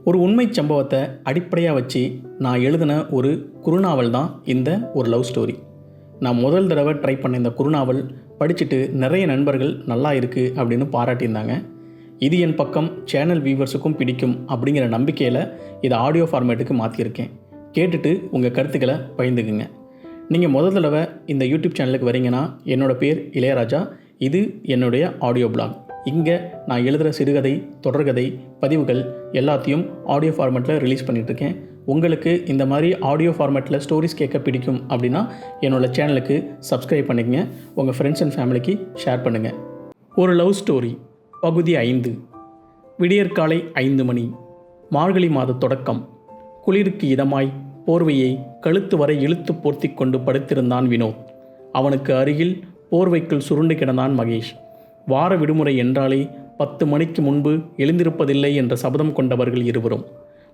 ஒரு உண்மை சம்பவத்தை அடிப்படையாக வச்சு நான் எழுதின ஒரு குறுநாவல் தான் இந்த ஒரு லவ் ஸ்டோரி. நான் முதல் தடவை ட்ரை பண்ண இந்த குறுநாவல் படிச்சுட்டு நிறைய நண்பர்கள் நல்லா இருக்குது அப்படின்னு பாராட்டியிருந்தாங்க. இது என் பக்கம் சேனல் வியூவர்ஸுக்கும் பிடிக்கும் அப்படிங்கிற நம்பிக்கையில் இதை ஆடியோ ஃபார்மேட்டுக்கு மாற்றியிருக்கேன். கேட்டுட்டு உங்கள் கருத்துக்களை பகிர்ந்துக்குங்க. நீங்கள் முதல் தடவை இந்த யூடியூப் சேனலுக்கு வரீங்கன்னா என்னோடய பேர் இளையராஜா. இது என்னுடைய ஆடியோ பிளாக். இங்கே நான் எழுதுகிற சிறுகதை, தொடர்கதை, பதிவுகள் எல்லாத்தையும் ஆடியோ ஃபார்மேட்டில் ரிலீஸ் பண்ணிகிட்ருக்கேன். உங்களுக்கு இந்த மாதிரி ஆடியோ ஃபார்மேட்டில் ஸ்டோரிஸ் கேட்க பிடிக்கும் அப்படின்னா என்னோடய சேனலுக்கு சப்ஸ்கிரைப் பண்ணிக்கங்க. உங்கள் ஃப்ரெண்ட்ஸ் அண்ட் ஃபேமிலிக்கு ஷேர் பண்ணுங்கள். ஒரு லவ் ஸ்டோரி பகுதி 5. விடியற்காலை 5 மணி. மார்கழி மாத தொடக்கம். குளிருக்கு இதமாய் போர்வையை கழுத்து வரை இழுத்து போர்த்தி கொண்டு படுத்திருந்தான் வினோத். அவனுக்கு அருகில் போர்வைக்குள் சுருண்டு கிடந்தான் மகேஷ். வார விடுமுறை என்றாலே 10 மணிக்கு முன்பு எழுந்திருப்பதில்லை என்ற சபதம் கொண்டவர்கள் இருவரும்.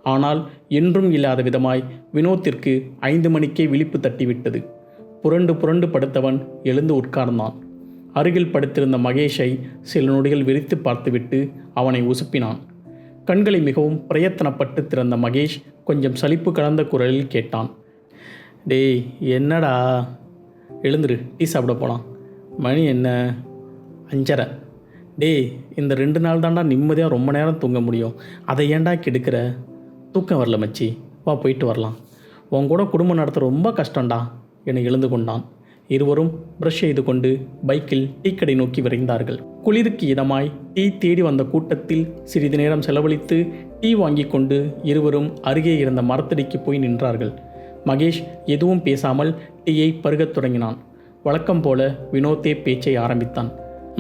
ஆனால் என்றும் இல்லாத விதமாய் வினோத்திற்கு 5 மணிக்கே விழிப்பு தட்டிவிட்டது. புரண்டு புரண்டு படுத்தவன் எழுந்து உட்கார்ந்தான். அருகில் படுத்திருந்த மகேஷை சில நொடிகள் விரித்து பார்த்துவிட்டு அவனை உசுப்பினான். கண்களை மிகவும் பிரயத்தனப்பட்டு திறந்த மகேஷ் கொஞ்சம் சலிப்பு கலந்த குரலில் கேட்டான், டேய் என்னடா, எழுந்துரு, டீ சாப்பிட போகலாம். மணி என்ன? 5:30. டேய், இந்த 2 நாள் தாண்டா நிம்மதியாக ரொம்ப நேரம் தூங்க முடியும். அதை ஏன்டா கெடுக்கிற? தூக்கம் வரல மச்சி, வா போயிட்டு வரலாம். உன் கூட குடும்பம் நடத்த ரொம்ப கஷ்டம்டா என எழுந்து கொண்டான். இருவரும் ப்ரஷ் செய்து கொண்டு பைக்கில் டீ கடை நோக்கி விரைந்தார்கள். குளிருக்கு இதமாய் டீ தேடி வந்த கூட்டத்தில் சிறிது நேரம் செலவழித்து டீ வாங்கி கொண்டு இருவரும் அருகே இருந்த மரத்தடிக்கு போய் நின்றார்கள். மகேஷ் எதுவும் பேசாமல் டீயை பருகத் தொடங்கினான். வழக்கம் போல வினோத்தே பேச்சை ஆரம்பித்தான்.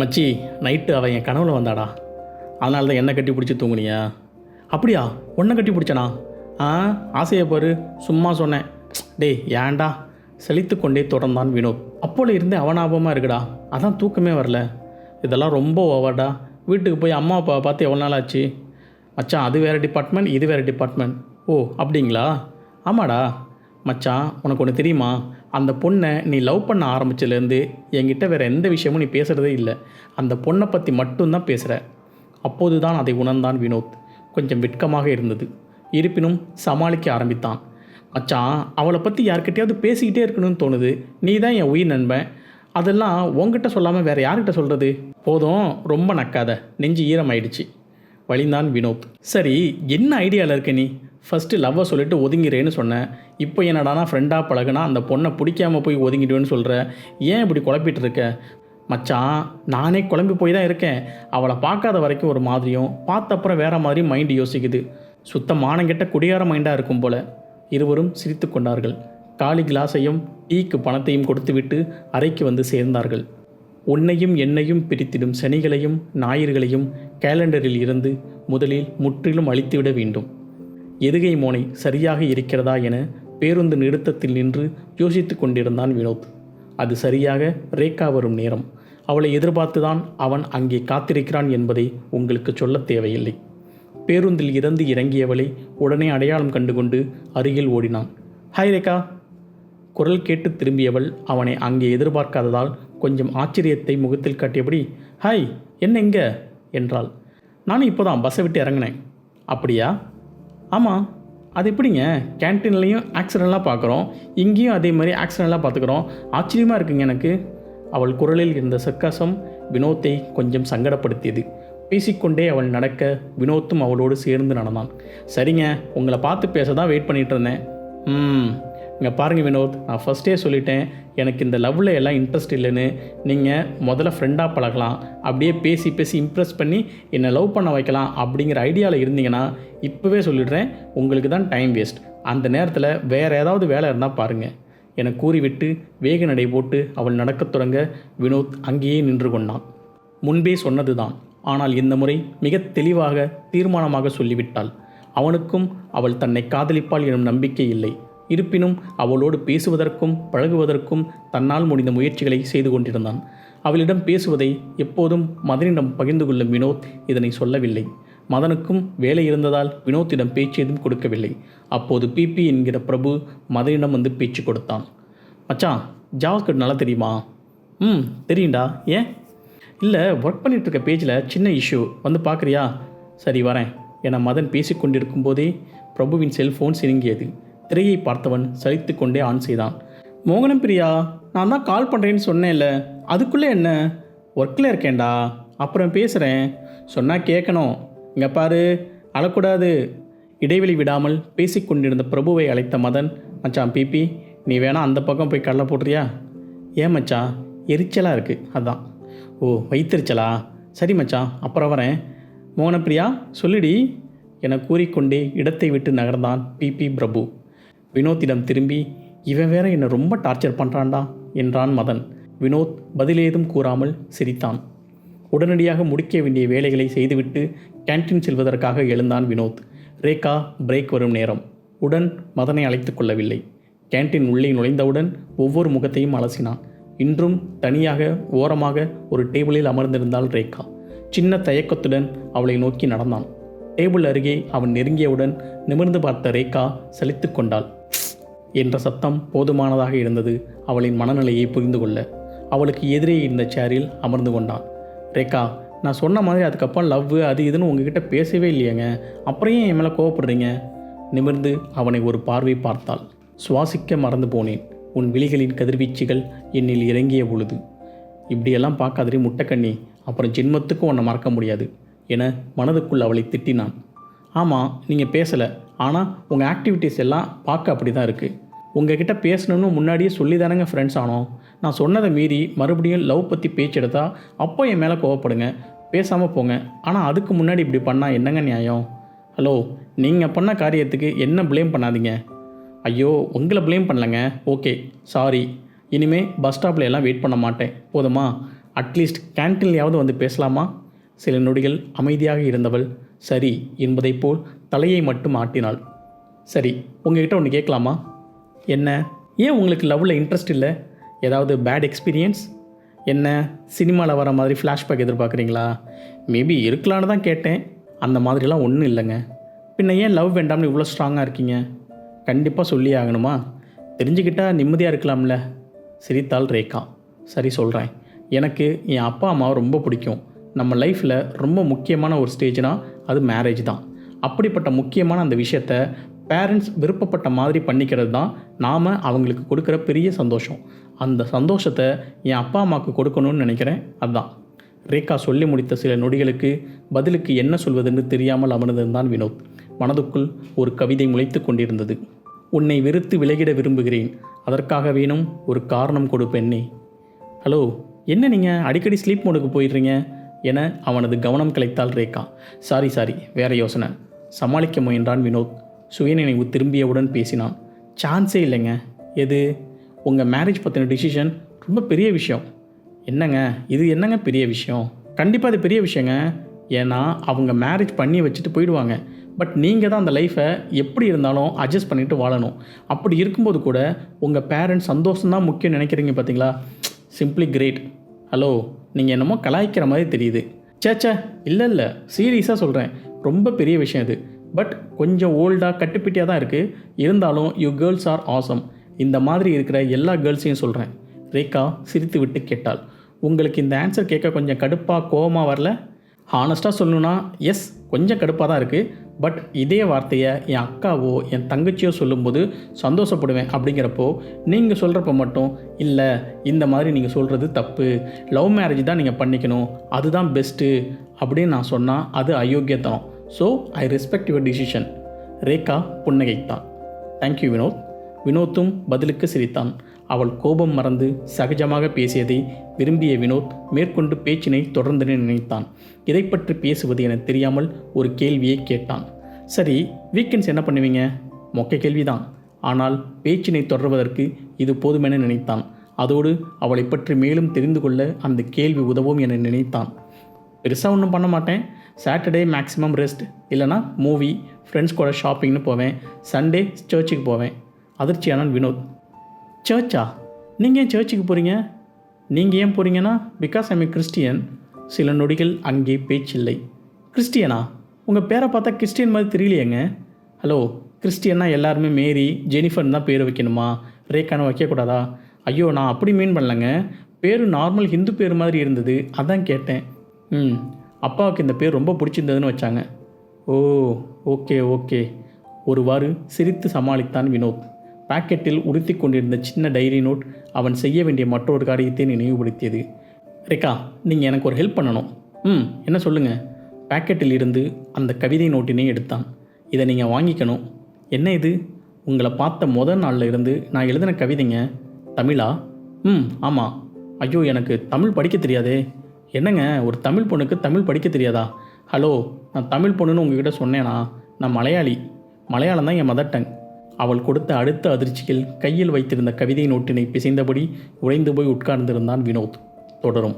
மச்சி, நைட்டு அவன் என் கனவுல வந்தாடா. அதனால தான் என்னை கட்டி பிடிச்சி தூங்குனியா? அப்படியா, ஒன்றை கட்டி பிடிச்சனா? ஆசையை பாரு, சும்மா சொன்னேன். டேய் ஏன்டா? செழித்து கொண்டே தொடர்ந்தான் வினோத். அப்போல இருந்தே அவனாபமாக இருக்குடா, அதான் தூக்கமே வரல. இதெல்லாம் ரொம்ப ஓவர்டா. வீட்டுக்கு போய் அம்மா அப்பா பார்த்து எவ்வளோ நாள் ஆச்சு? மச்சான், அது வேறு டிபார்ட்மெண்ட், இது வேறு டிபார்ட்மெண்ட். ஓ அப்படிங்களா? ஆமாடா. மச்சான், உனக்கு ஒன்று தெரியுமா? அந்த பொண்ணை நீ லவ் பண்ண ஆரம்பிச்சதுலேருந்து என்கிட்ட வேறு எந்த விஷயமும் நீ பேசுகிறதே இல்லை. அந்த பொண்ணை பற்றி மட்டும்தான் பேசுகிற. அப்போது தான் அதை உணர்ந்தான் வினோத். கொஞ்சம் வெட்கமாக இருந்தது. இருப்பினும் சமாளிக்க ஆரம்பித்தான். மச்சான், அவளை பற்றி யார்கிட்டையாவது பேசிக்கிட்டே இருக்கணும்னு தோணுது. நீ தான் என் உயிர் நண்பன். அதெல்லாம் உங்ககிட்ட சொல்லாமல் வேறு யார்கிட்ட சொல்கிறது? போதும், ரொம்ப நக்காத, நெஞ்சு ஈரமாயிடுச்சு வழிந்தான் வினோத். சரி, என்ன ஐடியாவில் இருக்க நீ? ஃபஸ்ட்டு லவ்வை சொல்லிட்டு ஒதுங்கிறேன்னு சொன்னேன். இப்போ என்னடானா ஃப்ரெண்டாக பழகுனா அந்த பொண்ணை பிடிக்காமல் போய் ஒதுங்கிடுவேன்னு சொல்கிற. ஏன் இப்படி குழப்பிட்டு இருக்க? மச்சான், நானே குழம்பி போய் தான் இருக்கேன். அவளை பார்க்காத வரைக்கும் ஒரு மாதிரியும், பார்த்த அப்புறம் வேறு மாதிரி மைண்டு யோசிக்குது. சுத்த மானங்கிட்ட குடியார மைண்டாக இருக்கும் போல. இருவரும் சிரித்து கொண்டார்கள். காலி கிளாஸையும் டீக்கு பணத்தையும் கொடுத்துவிட்டு அறைக்கு வந்து சேர்ந்தார்கள். உன்னையும் என்னையும் பிரித்திடும் சனிகளையும் ஞாயிறுகளையும் கேலண்டரில் இருந்து முதலில் முற்றிலும் அழித்துவிட வேண்டும். எதுகை மோனை சரியாக இருக்கிறதா என பேருந்து நிறுத்தத்தில் நின்று யோசித்து கொண்டிருந்தான் வினோத். அது சரியாக ரேகா வரும் நேரம். அவளை எதிர்பார்த்துதான் அவன் அங்கே காத்திருக்கிறான் என்பதை உங்களுக்கு சொல்ல தேவையில்லை. பேருந்தில் இருந்து இறங்கியவளை உடனே அடையாளம் கண்டுகொண்டு அருகில் ஓடினான். ஹாய் ரேகா. குரல் கேட்டு திரும்பியவள் அவனை அங்கே எதிர்பார்க்காததால் கொஞ்சம் ஆச்சரியத்தை முகத்தில் காட்டியபடி, ஹாய், என்ன இங்கே என்றாள். நானும் இப்போ தான் பஸ்ஸை விட்டு இறங்கினேன். அப்படியா? ஆமாம். அது எப்படிங்க? கேன்டீன்லேயும் ஆக்சிடெண்ட்லாம் பார்க்குறோம், இங்கேயும் அதே மாதிரி ஆக்சிடெண்ட்லாம் பார்த்துக்குறோம். ஆச்சரியமாக இருக்குங்க எனக்கு. அவள் குரலில் இருந்த சர்க்காசம் வினோத்தை கொஞ்சம் சங்கடப்படுத்தியது. பேசிக்கொண்டே அவள் நடக்க வினோத்தும் அவளோடு சேர்ந்து நடந்தான். சரிங்க, உங்களை பார்த்து பேச தான் வெயிட் பண்ணிகிட்டு இருந்தேன். இங்கே பாருங்கள் வினோத், நான் ஃபஸ்ட்டே சொல்லிட்டேன், எனக்கு இந்த லவ்வில் எல்லாம் இன்ட்ரெஸ்ட் இல்லைன்னு. நீங்கள் முதல்ல ஃப்ரெண்டாக பழகலாம், அப்படியே பேசி பேசி இம்ப்ரெஸ் பண்ணி என்னை லவ் பண்ண வைக்கலாம் அப்படிங்கிற ஐடியாவில் இருந்தீங்கன்னா இப்போவே சொல்லிடுறேன், உங்களுக்கு தான் டைம் வேஸ்ட். அந்த நேரத்தில் வேறு ஏதாவது வேலை இருந்தால் பாருங்கள் என கூறிவிட்டு வேக நடை போட்டு அவள் நடக்கத் தொடங்க வினோத் அங்கேயே நின்று கொண்டான். முன்பே சொன்னது தான், ஆனால் இந்த முறை மிக தெளிவாக தீர்மானமாக சொல்லிவிட்டாள். அவனுக்கும் அவள் தன்னை காதலிப்பாள் எனும் நம்பிக்கை இல்லை. இருப்பினும் அவளோடு பேசுவதற்கும் பழகுவதற்கும் தன்னால் முடிந்த முயற்சிகளை செய்து கொண்டிருந்தான். அவளிடம் பேசுவதை எப்போதும் மதனிடம் பகிர்ந்து கொள்ளும் வினோத் இதனை சொல்லவில்லை. மதனுக்கும் வேலை இருந்ததால் வினோத்திடம் பேச்சு எதுவும் கொடுக்கவில்லை. அப்போது பிபி என்கிற பிரபு மதனிடம் வந்து பேச்சு கொடுத்தான். மச்சான், ஜாவாஸ்கிரிப்ட் நல்லா தெரியுமா? தெரியும்டா. ஏன்? இல்லை, ஒர்க் பண்ணிகிட்ருக்க பேஜில் சின்ன இஷ்யூ, வந்து பார்க்குறியா? சரி வரேன். என மதன் பேசிக்கொண்டிருக்கும் போதே பிரபுவின் செல்ஃபோன் சினுங்கியது. திரையை பார்த்தவன் சலித்து கொண்டே ஆன் செய்தான். மோகனம் பிரியா, நான் தான் கால் பண்ணுறேன்னு சொன்னேன்ல, அதுக்குள்ளே என்ன? ஒர்க்கில் இருக்கேன்டா, அப்புறம் பேசுகிறேன். சொன்னால் கேட்கணும். இங்கே பாரு, அழக்கூடாது. இடைவெளி விடாமல் பேசிக்கொண்டிருந்த பிரபுவை அழைத்த மதன், மச்சான் பிபி, நீ வேணா அந்த பக்கம் போய் கடலை போடுறியா? ஏன் மச்சான், எரிச்சலாக இருக்குது அதான். ஓ, வைத்தறிச்சலா? சரி மச்சான், அப்புறம் வரேன். மோகனப்பிரியா சொல்லிடி என கூறிக்கொண்டே இடத்தை விட்டு நகர்ந்தான் பிபி பிரபு. வினோத்திடம் திரும்பி, இவன் வேற என்னை ரொம்ப டார்ச்சர் பண்ணுறான்டா என்றான் மதன். வினோத் பதிலேதும் கூறாமல் சிரித்தான். உடனடியாக முடிக்க வேண்டிய வேலைகளை செய்துவிட்டு கேன்டீன் செல்வதற்காக எழுந்தான் வினோத். ரேகா பிரேக் வரும் நேரம். உடன் மதனை அழைத்து கொள்ளவில்லை. கேன்டீன் உள்ளே நுழைந்தவுடன் ஒவ்வொரு முகத்தையும் அலசினான். இன்றும் தனியாக ஓரமாக ஒரு டேபிளில் அமர்ந்திருந்தாள் ரேகா. சின்ன தயக்கத்துடன் அவளை நோக்கி நடந்தான். டேபிள் அருகே அவன் நெருங்கியவுடன் நிமிர்ந்து பார்த்த ரேகா சலித்து கொண்டாள். என்ற சத்தம் போதுமானதாக இருந்தது அவளின் மனநிலையை புரிந்து கொள்ள. அவளுக்கு எதிரே இருந்த சேரில் அமர்ந்து கொண்டான். ரேகா, நான் சொன்ன மாதிரி அதுக்கப்புறம் லவ் அது இதுன்னு உங்ககிட்ட பேசவே இல்லையேங்க, அப்புறம் ஏன் என் மேலே கோவப்படுறீங்க? நிமிர்ந்து அவனை ஒரு பார்வை பார்த்தாள். சுவாசிக்க மறந்து போனேன். உன் விழிகளின் கதிர்வீச்சுகள் என்னில் இறங்கிய பொழுது. இப்படியெல்லாம் பார்க்காதே முட்டைக்கண்ணி, அப்புறம் ஜென்மத்துக்கும் உன்னை மறக்க முடியாது என மனதுக்குள் அவளை திட்டினான். ஆமாம், நீங்கள் பேசலை, ஆனால் உங்கள் ஆக்டிவிட்டீஸ் எல்லாம் பார்க்க அப்படி தான் இருக்குது. உங்ககிட்ட பேசணுன்னு முன்னாடியே சொல்லி தானேங்க ஃப்ரெண்ட்ஸ் ஆனோம். நான் சொன்னதை மீறி மறுபடியும் லவ் பற்றி பேச்செடுத்தா அப்போ என் மேலே கோவப்படுங்க, பேசாமல் போங்க. ஆனால் அதுக்கு முன்னாடி இப்படி பண்ணால் என்னங்க நியாயம்? ஹலோ, நீங்கள் பண்ண காரியத்துக்கு என்ன ப்ளேம் பண்ணாதீங்க. ஐயோ, உங்களை ப்ளேம் பண்ணலைங்க. Okay, sorry. இனிமே பஸ் ஸ்டாப்பில் எல்லாம் வெயிட் பண்ண மாட்டேன், போதுமா? அட்லீஸ்ட் கேன்டீன்லையாவது வந்து பேசலாமா? சில நொடிகள் அமைதியாக இருந்தவள் சரி என்பதை போல் தலையை மட்டும் ஆட்டினாள். சரி, உங்ககிட்ட ஒன்று கேட்கலாமா? என்ன? ஏன் உங்களுக்கு லவ்வில் இன்ட்ரெஸ்ட் இல்லை? ஏதாவது பேட் எக்ஸ்பீரியன்ஸ்? என்ன சினிமாவில் வர மாதிரி ஃப்ளாஷ்பேக் எதிர்பார்க்குறீங்களா? மேபி இருக்கலான்னு தான் கேட்டேன். அந்த மாதிரிலாம் ஒன்றும் இல்லைங்க. பின்ன ஏன் லவ் வேண்டாம்னு இவ்வளோ ஸ்ட்ராங்காக இருக்கீங்க? கண்டிப்பாக சொல்லி ஆகணுமா? தெரிஞ்சுக்கிட்டால் நிம்மதியாக இருக்கலாம்ல. சிரித்தாள் ரேகா. சரி சொல்கிறேன். எனக்கு என் அப்பா அம்மாவை ரொம்ப பிடிக்கும். நம்ம லைஃப்பில் ரொம்ப முக்கியமான ஒரு ஸ்டேஜ்னால் அது மேரேஜ் தான். அப்படிப்பட்ட முக்கியமான அந்த விஷயத்தை பேரண்ட்ஸ் விருப்பப்பட்ட மாதிரி பண்ணிக்கிறது தான் நாம் அவங்களுக்கு கொடுக்குற பெரிய சந்தோஷம். அந்த சந்தோஷத்தை என் அப்பா அம்மாவுக்கு கொடுக்கணும்னு நினைக்கிறேன். அதுதான். ரேகா சொல்லி முடித்த சில நொடிகளுக்கு பதிலுக்கு என்ன சொல்வதென்று தெரியாமல் அமர்ந்திருந்தான் வினோத். மனதுக்குள் ஒரு கவிதை முளைத்து கொண்டிருந்தது. உன்னை வெறுத்து விலகிட விரும்புகிறேன், அதற்காக வேணும் ஒரு காரணம் கொடு பெண்ணே. ஹலோ, என்ன நீங்கள் அடிக்கடி ஸ்லீப் மோடுக்கு போயிடுறீங்க என அவனது கவனம் கலைத்தாள் ரேகா. சாரி, வேற யோசனை. சமாளிக்க முயன்றான் வினோத். சுயநினைவு திரும்பியவுடன் பேசினான். சான்ஸே இல்லைங்க. எது? உங்கள் மேரேஜ் பற்றின டிசிஷன் ரொம்ப பெரிய விஷயம். என்னங்க இது? என்னங்க பெரிய விஷயம்? கண்டிப்பாக அது பெரிய விஷயங்க. ஏன்னா அவங்க மேரேஜ் பண்ணி வச்சுட்டு போயிடுவாங்க. பட் நீங்கள் தான் அந்த லைஃப்பை எப்படி இருந்தாலும் அட்ஜஸ்ட் பண்ணிவிட்டு வாழணும். அப்படி இருக்கும்போது கூட உங்கள் பேரண்ட்ஸ் சந்தோஷம்தான் முக்கியம் நினைக்கிறீங்க பார்த்தீங்களா? Simply great. ஹலோ, நீங்கள் என்னமோ கலாய்க்கிற மாதிரி தெரியுது. சேச்சே, இல்லை, சீரியஸாக சொல்கிறேன். ரொம்ப பெரிய விஷயம் இது. பட் கொஞ்சம் ஓல்டாக கட்டுப்பிட்டியாக தான் இருக்குது. இருந்தாலும் யூ கேர்ள்ஸ் ஆர் ஆசம். இந்த மாதிரி இருக்கிற எல்லா கேர்ள்ஸையும் சொல்கிறேன். ரேகா சிரித்து விட்டு கேட்டாள். உங்களுக்கு இந்த ஆன்சர் கேட்க கொஞ்சம் கடுப்பாக கோவமாக வரல? ஹானஸ்ட்டாக சொல்லணுன்னா எஸ், கொஞ்சம் கடுப்பாக தான் இருக்குது. பட் இதே வார்த்தையை என் அக்காவோ என் தங்கச்சியோ சொல்லும்போது சந்தோஷப்படுவேன். அப்படிங்கிறப்போ நீங்கள் சொல்கிறப்ப மட்டும் இல்லை, இந்த மாதிரி நீங்கள் சொல்கிறது தப்பு, லவ் மேரேஜ் தான் நீங்கள் பண்ணிக்கணும், அதுதான் பெஸ்ட்டு அப்படின்னு நான் சொன்னால் அது அயோக்கியத்தனம். So I respect your decision. Rekha புன்னகைத்தான். தேங்க்யூ வினோத். வினோத்தும் பதிலுக்கு சிரித்தான். அவள் கோபம் மறந்து சகஜமாக பேசியதை விரும்பிய வினோத் மேற்கொண்டு பேச்சினை தொடர்ந்து நினைத்தான். இதை பற்றி பேசுவது என தெரியாமல் ஒரு கேள்வியை கேட்டான். சரி, வீக்கெண்ட்ஸ் என்ன பண்ணுவீங்க? மொக்க கேள்விதான். ஆனால் பேச்சினை தொடர்வதற்கு இது போதுமென நினைத்தான். அதோடு அவளை பற்றி மேலும் தெரிந்து கொள்ள அந்த கேள்வி உதவும் என நினைத்தான். பெருசாக ஒன்றும் பண்ண மாட்டேன். சாட்டர்டே மேக்ஸிமம் ரெஸ்ட், இல்லைனா மூவி, ஃப்ரெண்ட்ஸ் கூட ஷாப்பிங்னு போவேன். சண்டே சர்ச்சுக்கு போவேன். அதிர்ச்சியானான் வினோத். சர்ச்சா? நீங்கள் ஏன் சர்ச்சுக்கு போகிறீங்க? நீங்கள் ஏன் போகிறீங்கன்னா பிகாஸ் ஐம் ஏ கிறிஸ்டியன். சில நொடிகள் அங்கே பேச்சில்லை. கிறிஸ்டியனா? உங்கள் பேரை பார்த்தா கிறிஸ்டியன் மாதிரி தெரியலையேங்க. ஹலோ, கிறிஸ்டியன்னா எல்லாருமே மேரி ஜெனிஃபர் தான் பேர் வைக்கணுமா? ரேக்கானு வைக்கக்கூடாதா? ஐயோ, நான் அப்படி மீன் பண்ணலங்க. பேர் நார்மல் ஹிந்து பேர் மாதிரி இருந்தது, அதான் கேட்டேன். அப்பாவுக்கு இந்த பேர் ரொம்ப பிடிச்சிருந்ததுன்னு வச்சாங்க. ஓ, ஓகே ஓகே, ஒருவாறு சிரித்து சமாளித்தான் வினோத். பாக்கெட்டில் உறுத்தி கொண்டிருந்த சின்ன டைரி நோட் அவன் செய்ய வேண்டிய மற்றொரு காரியத்தை நினைவுபடுத்தியது. ரேகா, நீங்கள் எனக்கு ஒரு ஹெல்ப் பண்ணணும். என்ன சொல்லுங்கள்? பாக்கெட்டில் இருந்து அந்த கவிதை நோட்டினை எடுத்தான். இதை நீங்கள் வாங்கிக்கணும். என்ன இது? உங்களை பார்த்த முதல் நாளில் இருந்து நான் எழுதின கவிதைங்க. தமிழா? ஆமாம். ஐயோ, எனக்கு தமிழ் படிக்க தெரியாதே. என்னங்க, ஒரு தமிழ் பொண்ணுக்கு தமிழ் படிக்க தெரியாதா? ஹலோ, நான் தமிழ் பொண்ணுன்னு உங்ககிட்ட சொன்னேனா? நான் மலையாளி. மலையாளம் தான் என் மதர் டங். அவள் கொடுத்த அடுத்த அதிர்ச்சியில் கையில் வைத்திருந்த கவிதை நோட்டினை பிசைந்தபடி உடைந்து போய் உட்கார்ந்திருந்தான் வினோத். தொடரும்.